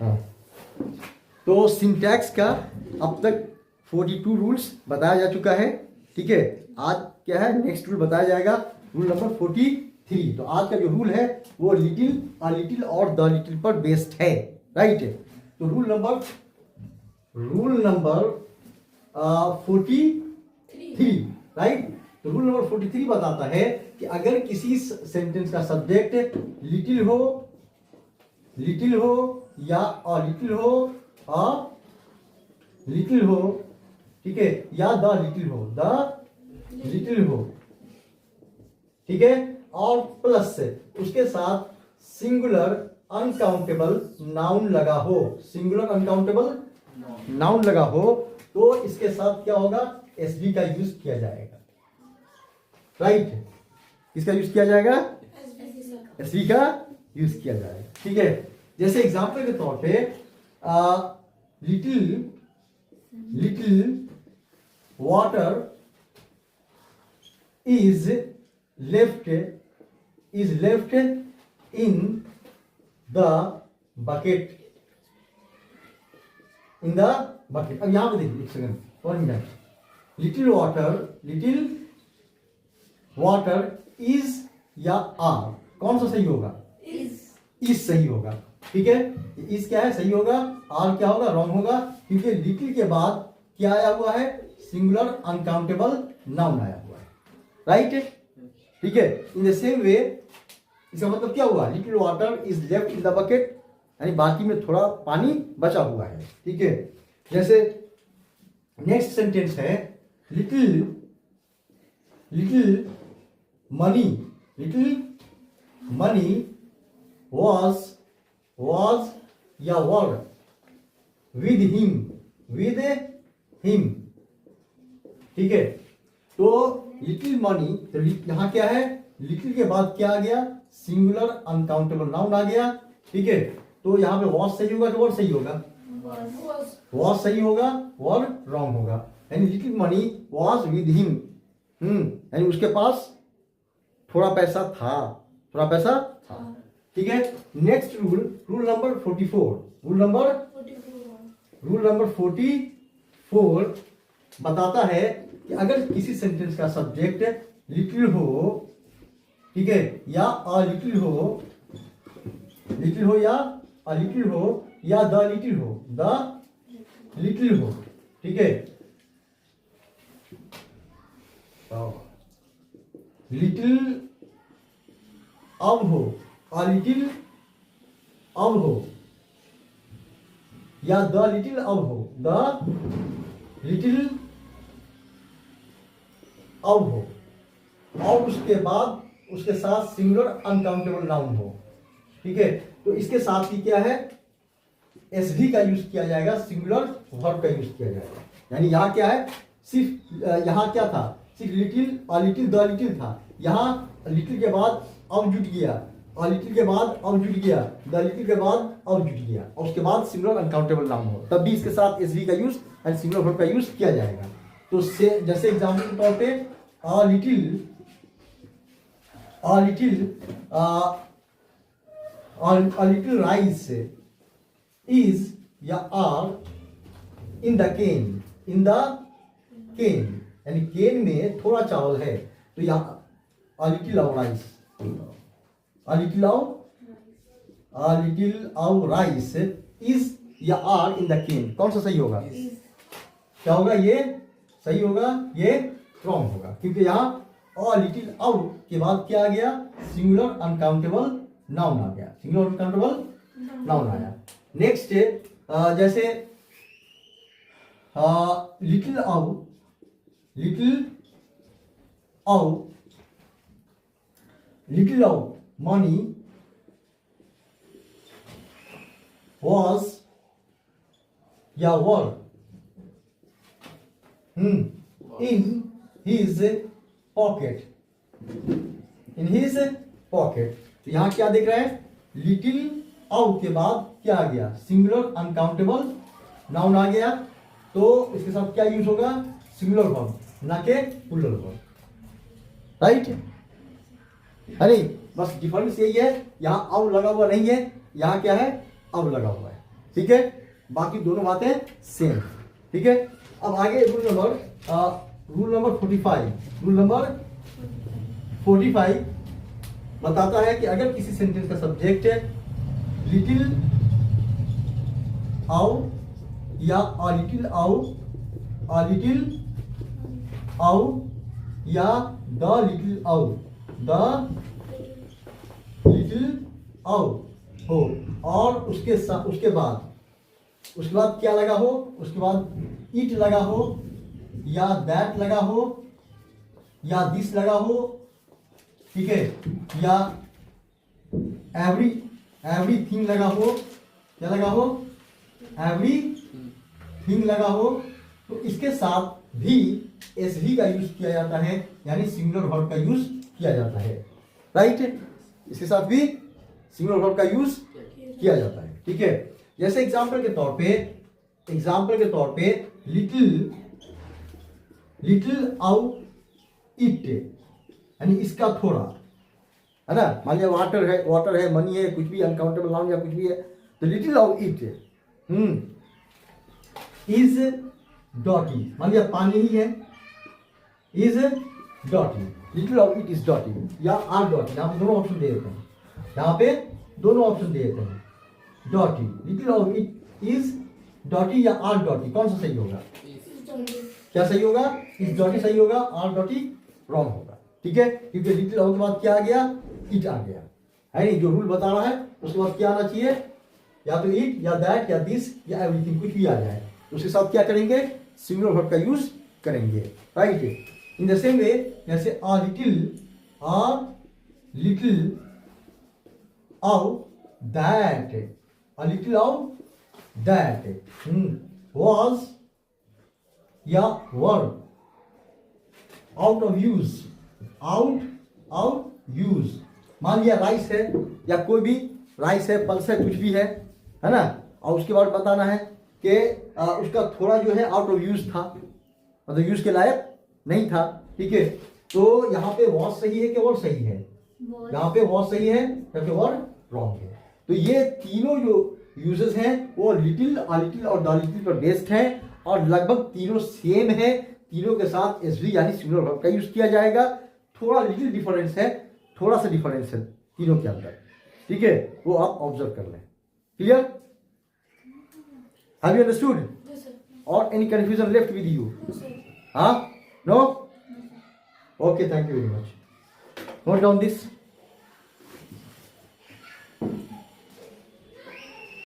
हाँ, तो सिंटैक्स का अब तक 42 रूल्स बताया जा चुका है। ठीक है, आज क्या है, नेक्स्ट रूल बताया जाएगा, रूल नंबर 43। तो आज का जो रूल है वो लिटिल, अ लिटिल और द लिटिल पर बेस्ड है। राइट, तो रूल नंबर 43। राइट, तो रूल नंबर 43 बताता है कि अगर किसी सेंटेंस का सब्जेक्ट लिटिल हो या अ लिटिल हो, ठीक है, या द लिटिल हो, ठीक है, और प्लस से उसके साथ सिंगुलर अनकाउंटेबल नाउन लगा हो, तो इसके साथ क्या होगा, एसवी का यूज किया जाएगा। राइट, किसका यूज किया जाएगा, एसवी का यूज किया जाएगा। ठीक है, जैसे एग्जांपल के तौर पे little water is left in the bucket, अब यहां पे देखिए, एक second, 1 minute. Little water is या आर, कौन सा सही होगा, इज सही होगा। ठीक है, इज क्या है, सही होगा, आर क्या होगा, रॉन्ग होगा, क्योंकि लिटिल के बाद क्या आया हुआ है, सिंगुलर अनकाउंटेबल नाउन आया हुआ है। राइट, ठीक है, इन द सेम वे इसका मतलब क्या हुआ, little water is left in the bucket, यानी बाकी में थोड़ा पानी बचा हुआ है। ठीक है, जैसे नेक्स्ट सेंटेंस है लिटिल मनी was या were with him। ठीक है, तो लिटिल मनी, तो यहां क्या है, लिटिल के बाद क्या आ गया, सिंगुलर अनकाउंटेबल नाउन आ गया। ठीक है, तो यहां पे was सही होगा कि were सही होगा, was सही होगा, were रॉन्ग होगा, यानी little money was with him, यानी उसके पास थोड़ा पैसा था। ठीक है, next rule number 44। Rule number 44 बताता है कि अगर किसी सेंटेंस का सब्जेक्ट लिटिल हो, ठीक है, या अ लिटिल हो, या द लिटिल हो, ठीक है, लिटिल अब हो, अ लिटिल अब हो, या द लिटिल अब हो, और उसके बाद उसके साथ सिंगुलर अनकाउंटेबल नाउन हो। ठीक है, तो इसके साथ ही क्या है, एसवी का यूज किया जाएगा, सिंगुलर वर्ब का यूज किया जाएगा। यानी यहाँ क्या है, सिर्फ यहाँ क्या था, सिर्फ little, a little, the little था, यहाँ लिटिल के बाद अब जुट गया, अ लिटिल के बाद अब जुट गया, द लिटिल के बाद अब जुट गया, और उसके बाद सिंगुलर अनकाउंटेबल नाउन हो, तब भी इसके साथ एसवी का यूज एंड सिंगुलर वर्ब का यूज किया जाएगा। तो जैसे एग्जांपल के तौर पे अ लिटिल राइस इज या आर इन द केन, यानी केन में थोड़ा चावल है, तो यहाँ a little of rice is या आर इन द केन, कौन सा सही होगा, क्या होगा, ये सही होगा, ये रॉन्ग होगा, क्योंकि यहाँ अ लिटिल आउट के बाद क्या आ गया, सिंगुलर अनकाउंटेबल नाउन आ गया, आया। नेक्स्ट जैसे लिटिल आउट मनी was या were in his pocket, तो यहाँ क्या देख रहे हैं, लिटिल आउट के बाद क्या आ गया, सिंगुलर अनकाउंटेबल नाउन आ गया, तो इसके साथ क्या यूज होगा, सिंगुलर वर्ब, ना के प्लूरल वर्ब। राइट, अरे बस डिफरेंस यही है, यहाँ अब लगा हुआ नहीं है, यहाँ क्या है, अब लगा हुआ है। ठीक है, बाकी दोनों बातें सेम। ठीक है, अब आगे रूल नंबर 45 बताता है कि अगर किसी सेंटेंस का सब्जेक्ट है लिटिल आउ या अ लिटिल आउ या द लिटिल आउ हो, और उसके बाद क्या लगा हो, उसके बाद इट लगा हो या दैट लगा हो या दिस लगा हो, ठीक है, या एवरीथिंग लगा हो, क्या लगा हो, एवरीथिंग लगा हो, तो इसके साथ भी एसवी का यूज किया जाता है, यानी सिंगुलर वर्ब का यूज किया जाता है। राइट, इसके साथ भी सिंगुलर वर्ब का यूज किया जाता है। ठीक है, जैसे एग्जाम्पल के तौर पे लिटिल आउ इट, यानी इसका थोड़ा, है ना, मान लिया वाटर है, मनी है, कुछ भी अनकाउंटेबल नाउन या कुछ भी है, तो लिटिल आउ इट इज डॉटी, मान लिया पानी ही है, इज डॉटी, लिटिल आउ इट इज डॉटी या आर डॉटी, यहाँ पे दोनों ऑप्शन दे देते हैं, डॉटी, लिटिल आउ इट इज डॉटी या आर डॉटी, कौन सा सही होगा? क्या सही होगा? इज डॉटी सही होगा, आर डॉटी रॉन्ग होगा। ठीक है, क्योंकि लिटिल आउ के बाद क्या आ गया? इट आ गया, है नहीं, जो रूल बता रहा है उसके बाद क्या आना चाहिए? या तो इट या दैट या दिस या एवरीथिंग, कुछ भी आ जाए, उसके साथ क्या करेंगे? सिंगुलर वर्ब का यूज करेंगे। Right, in the same way जैसे अ लिटिल आउ that, a little of that was या were out of use, मान लिया राइस है या कोई भी राइस है, पल्स है, कुछ भी है ना, और उसके बाद बताना है कि उसका थोड़ा जो है आउट ऑफ यूज था, मतलब यूज के लायक नहीं था। ठीक है, तो यहाँ पे वॉज सही है कि वर्ड सही है? यहाँ पे वॉज सही है या फिर वर्ड रॉन्ग है? तो ये तीनों जो यूजेस हैं वो लिटिल और द लिटिल पर बेस्ड हैं और लगभग तीनों सेम है। तीनों के साथ एसवी यानी सिंगुलर वर्ब का यूज किया जाएगा। थोड़ा लिटिल डिफरेंस है, थोड़ा सा डिफरेंस है तीनों के अंदर। ठीक है, वो आप ऑब्जर्व कर लें। क्लियर? Have you understood? और any confusion left with you? हाँ? No? Okay, thank you very much. Note down this.